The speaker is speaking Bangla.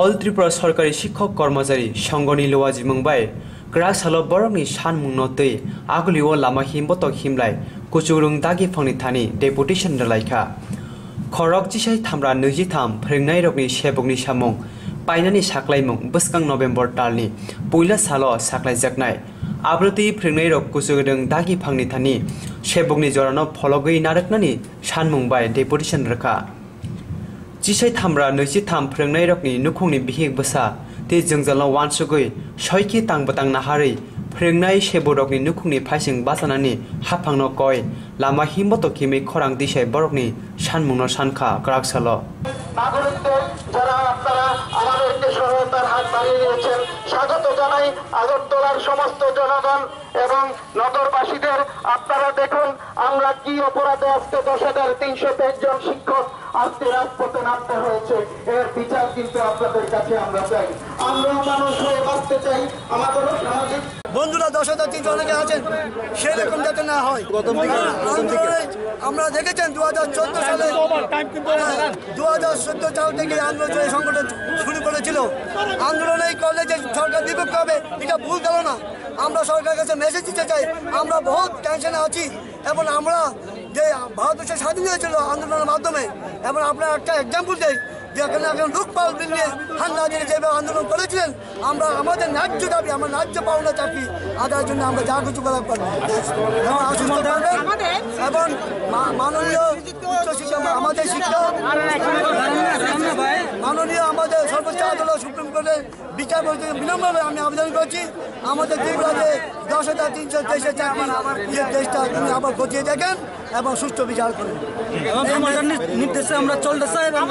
অল ত্রিপুরা সরকারি শিক্ষক কর্মচারী সংগনি লোয়াজি মুংবাই গ্রাক সালো বরংনি সানमुं नतै आगुलिओ लामा हिमबतक हिमलाय कुचुरुं दागि फंनि थानि डेपुटेशन रलायखा खरक जिसाय थामरा 23 फोरोंनाय रगनि सेबकनि सामुं पाइनानि साख्लायमुं बस्कां नभेम्बर तालनि पहिला सालो साख्लायजाकनाय आब्रुति फोरोंनाय रग कुचुगदों दागि फांनि थानि सेबकनि जरानो फलगै नारकनानि सानमुंबाय डेपुटेशन रखा जिसाय थामरा 23 फोरोंनाय रगनि नुखुंनि बिहिक बसा ते जोंजालाव वानसुगै सयखि तांबतां नाहारै फोरोंनाय सेबरकनि नुखुंनि फाइसिं बासानानि हाफांनो कय लामा हिमबतक हिमै खरां दिसाय बरकनि सानमुंनो सानखा ग्राकसाल নাগরিকদের যারা আপনারা আমাদেরকে সহায়তার হাত বাড়িয়ে দিয়েছেন স্বাগত জানাই আগরতলার সমস্ত জনগণ এবং নগরবাসীদের। আপনারা দেখুন আমরা কি অপরাধে আজকে 10,323 জন শিক্ষক আজকে রাজপথে নামতে হয়েছে, এর বিচার কিন্তু আপনাদের কাছে আমরা চাই। আমরা মানুষ হয়ে বাঁচতে চাই, আমাদের সামাজিক বন্ধুরা 10,300 অনেকে আছেন, সেরকম যাতে না হয়। আমরা দেখেছেন 2014 সালে 2014 সাল থেকে আন্দোলন সংগঠন শুরু করেছিল। আন্দোলন এই করলে যে সরকার বিপক্ষ হবে এটা ভুল ধারণা। আমরা সরকারের কাছে মেসেজ দিতে চাই আমরা বহুত টেনশনে আছি এবং আমরা যে ভারতবর্ষের স্বাধীন হয়েছিল আন্দোলনের মাধ্যমে, এবং আপনার একটা এক্সাম্পল দেই যেখানে এখন লোকপাল বিল নিয়ে হান্না দিয়ে যেভাবে আন্দোলন করেছিলেন, আমরা আমাদের ন্যায্য দাবি, আমার ন্যায্য পাওনা চাকরি আদায়ের জন্য আমরা যা কিছু করা পারবো এবং মাননীয় উচ্চশিক্ষা আমাদের শিক্ষা মাননীয় আমাদের সর্বোচ্চ আদালত সুপ্রিম কোর্টের বিচারপতি বিলম্বে আমি আবেদন করছি আমাদের ত্রিপুরাতে 10,323 চাকরি দেশটা তিনি আবার খতিয়ে দেখেন এবং সুষ্ঠু বিচার করেন। নির্দেশে আমরা চলতেছে এবং